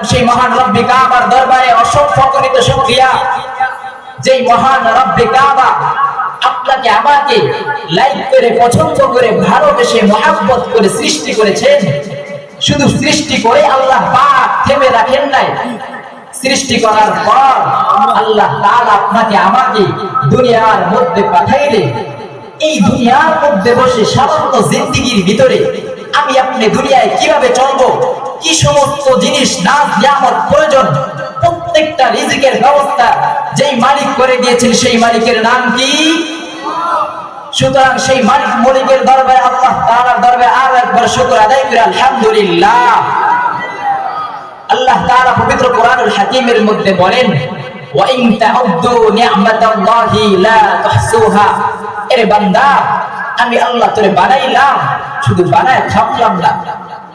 সেই মহান রব্বে কাবার দরবারে অসংখ্য গণিত শুকরিয়া, যেই মহান রব্বে কাবা আপনাকে আমাকে লাইক করে, পছন্দ করে, ভালোবেসে, মহব্বত করে সৃষ্টি করেছেন। শুধু সৃষ্টি করে আল্লাহ পাক থেমে রাখেন নাই, সৃষ্টি করার পর আল্লাহ তাআলা আপনাকে আমাকে দুনিয়ার মধ্যে পাঠাইলেন। এই দুনিয়ার মধ্যে বসে সামান্য জিন্দেগির ভিতরে আমি আপনি দুনিয়ায় কিভাবে চলবো, কি সমস্ত জিনিস নাজ নিয়ামত প্রয়োজন, প্রত্যেকটা রিজিকের ব্যবস্থা যেই মালিক করে দিয়েছেন সেই মালিকের নাম কি? সুতরাং সেই মালিকের দরবারে, আল্লাহ তাআলার দরবারে আর একবার শুকর আদায় করে আলহামদুলিল্লাহ। আল্লাহ তাআলা পবিত্র কোরআনুল হাকীমের মধ্যে বলেন, ওয়া ইন তাউদ্দু নি'মাতাল্লাহি লা তুহসুহা। এরে বান্দা, আমি আল্লাহ তোরে বানাইলাম, শুধু বানায় থাকলাম না।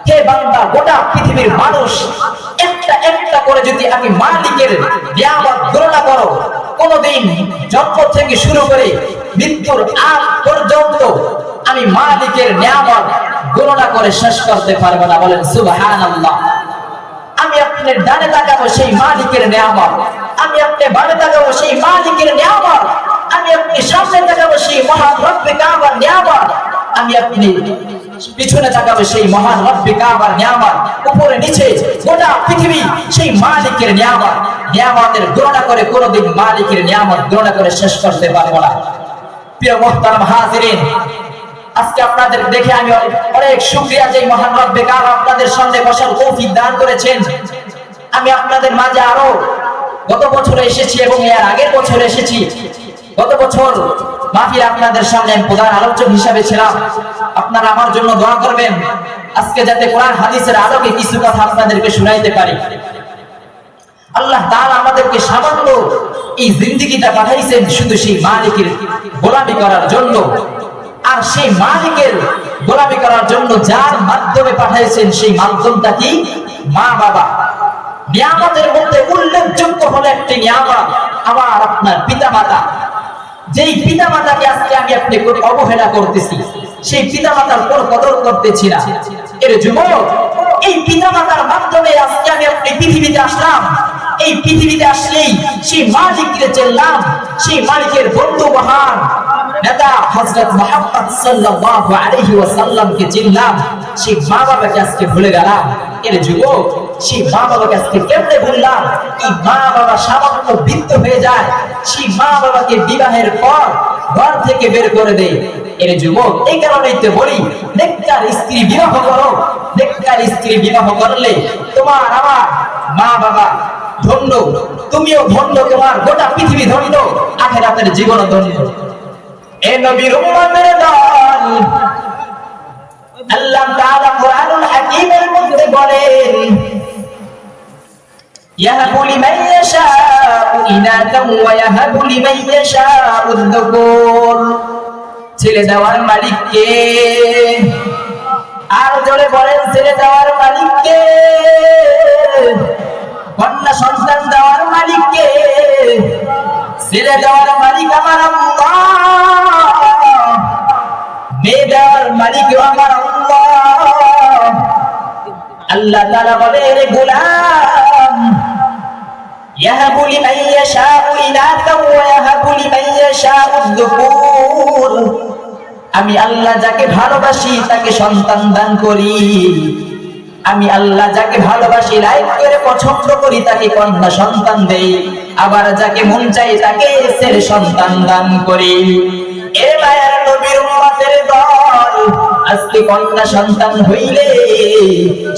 হে বান্দা, গোটা পৃথিবীর মানুষ একটা একটা করে যদি আমি মালিকের নিয়ামত গণনা করো, কোনদিন জন্ম থেকে শুরু করে মৃত্যুর আগ পর্যন্ত আমি মালিকের নিয়ামত গণনা করে শেষ করতে পারবো না। বলেন সুবহানাল্লাহ। আমি আপনার ডানে তাকাবো সেই মালিকের নিয়ামত, আমি আপনি বামে তাকাবো সেই মালিকের নিয়ামত, আমি আপনি সামনে তাকাবো সেই মহান রব্বে কাবার নিয়ামত, আমি আপনি পিছনে তাকাবো সেই মহান রব্বে কাবার নিয়ামত, উপরে নিচে গোটা পৃথিবী সেই মালিকের নিয়ামত। নিয়ামতের গণনা করে কোনদিন মালিকের নিয়ামত গণনা করে শেষ করতে পারবো না। প্রিয় মুহতারাম হাজিরিন, আজকে আপনাদের দেখে আমি অনেক শুকরিয়া যে মহান রব্বে কাবা আপনাদের সামনে বসার তৌফিক দান করেছেন। আমি আপনাদের মাঝে আরো গত বছর এসেছি এবং এর আগের বছর এসেছি। গত বছর মাহফিলে আপনাদের সামনে আমি প্রধান আলোচক হিসাবে ছিলাম। আপনারা আমার জন্য দোয়া করবেন, আজকে যাতে কোরআন হাদিসের আলোকে কিছু কথা আপনাদেরকে শোনাইতে পারি। আল্লাহ তাআলা আমাদেরকে সামান্য এই জিন্দেগিটা পাঠাইছেন শুধু সেই মালিকের গোলামি করার জন্য। আর সেই মালিকের গোলামি করার জন্য যার মাধ্যমে পাঠাইছেন সেই মাধ্যমটা কি? মা বাবা। নিয়ামতের মধ্যে উল্লেখযোগ্য হলো একটি নিয়ামত আমার আপনার পিতা মাতা। যেই পিতা মাতাকে আজকে আমি আপনি অবহেলা করতেছি, সেই পিতা মাতার কোনো কদর করতেছি না। এর যুবক, এই পিতা মাতার মাধ্যমে আজকে আমি আপনি পৃথিবীতে আসলাম। এই পৃথিবীতে আসলেই সেই মালিককে চিনলাম, সেই মালিকের বন্ধু মহান নেতা হযরত মুহাম্মদ সাল্লাল্লাহু আলাইহি ওয়াসাল্লামকে চিনলাম। সেই মা বাবাকে আজকে ভুলে গেলাম। এর যুবক, সেই মা বাবাকে আজকে কেমনে ভুললাম? এই মা বাবা সামান্য বৃদ্ধ হয়ে যায়, সেই মা বাবাকে বিবাহের পর ঘর থেকে বের করে দেয়। এর যুবক, এই কারণেই তো বলি, নেককার স্ত্রী বিবাহ করো। নেককার স্ত্রী বিবাহ করলে তোমার আমার মা বাবা ধন্য, তুমিও ধন্য, তোমার গোটা পৃথিবী ধন্য, আখিরাতের জীবন ধন্য। এ নবীর উম্মতের দল, আল্লাহ তাআলা কোরআনুল হাকীমের মধ্যে বলেন, ইয়াহাবু লিমান ইয়াশাউ ইনাতান ওয়া ইয়াহাবু লিমান ইয়াশাউ যুকুর। ছেলে দেওয়ার মালিক কে? আর জোরে বলেন, ছেলে দেওয়ার মালিক কে? কন্যা সন্তান দেওয়ার মালিক কে? ছেলে দেওয়ার মালিক আমার আল্লাহ, মেয়ে দেওয়ার মালিক আমার আল্লাহ। আল্লাহ তাআলা বলে, রে গোলাম, ইয়াহাবু লিমান ইয়াশাউ ইনাতান ওয়া ইয়াহাবু লিমান ইয়াশাউ যুকুর। আমি আল্লাহ যাকে ভালোবাসি তাকে সন্তান দান করি। আমি আল্লাহ যাকে ভালোবাসি, লাইক করে পছন্দ করি, তাকে কন্যা সন্তান দেই। আবার যাকে মন চাই তাকে ছেলে সন্তান দান করি। এ মায়ের নবীর উম্মতের দল, আজকে কন্যা সন্তান হইলে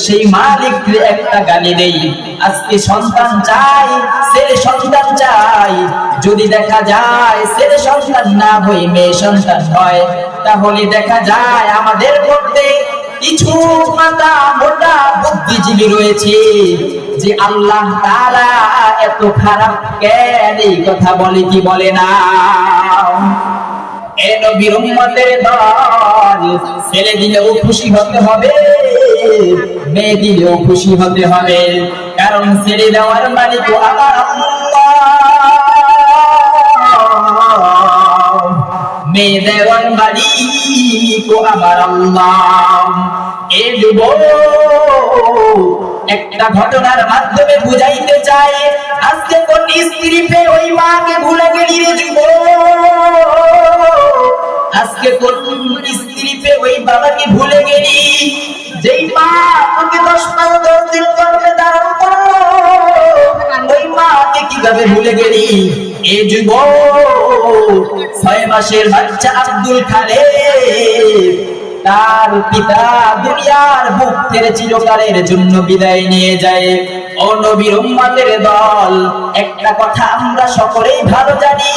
সেই মালিককে একটা গালি দেই। আজকে সন্তান চাই, ছেলে সন্তান চাই। যদি দেখা যায় ছেলে সন্তান না হয়ে মেয়ে সন্তান হয়, তাহলে দেখা যায় আমাদের মধ্যে কিছু মাথা মোটা বুদ্ধিজীবী রয়েছে যে আল্লাহ তাআলা এত খারাপ কেন, এই কথা বলে কি বলে না? এ নবীর উম্মতের দল, ছেলে দিলেও খুশি হতে হবে, মেয়ে দিলেও খুশি হতে হবে, কারণ ছেলে দেওয়ার মালিক আমার আল্লাহ, মেয়ে দেওয়ার মালিক আমার আল্লাহ। এ যুবক, একটা ঘটনার মাধ্যমে বুঝাইতে চাই। আজকে কোন স্ত্রী পেয়ে ওই মাকে ভুলে গেলি রে যুবক, আজকে কোন স্ত্রী পেয়ে ওই বাবাকে ভুলে গেলি, যেই মা তোকে 10 মাস 10 দিন গর্ভে ধারণ করলো, ওই মাকে কিভাবে ভুলে গেলি? এ যুবক, 6 মাসের বাচ্চা আব্দুল খালেক, তার পিতা দুনিয়ার বুক থেকে চিরকালের জন্য বিদায় নিয়ে যায়। ও নবীর উম্মতের দল, একটা কথা আমরা সকলেই ভালো জানি,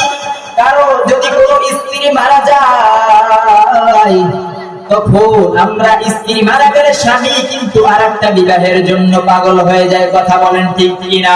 কারো যদি কোনো স্ত্রী মারা যায়, তখন আমরা স্ত্রী মারা গেলে স্বামী কিন্তু আরেকটা বিবাহের জন্য পাগল হয়ে যায়। কথা বলেন ঠিক কিনা?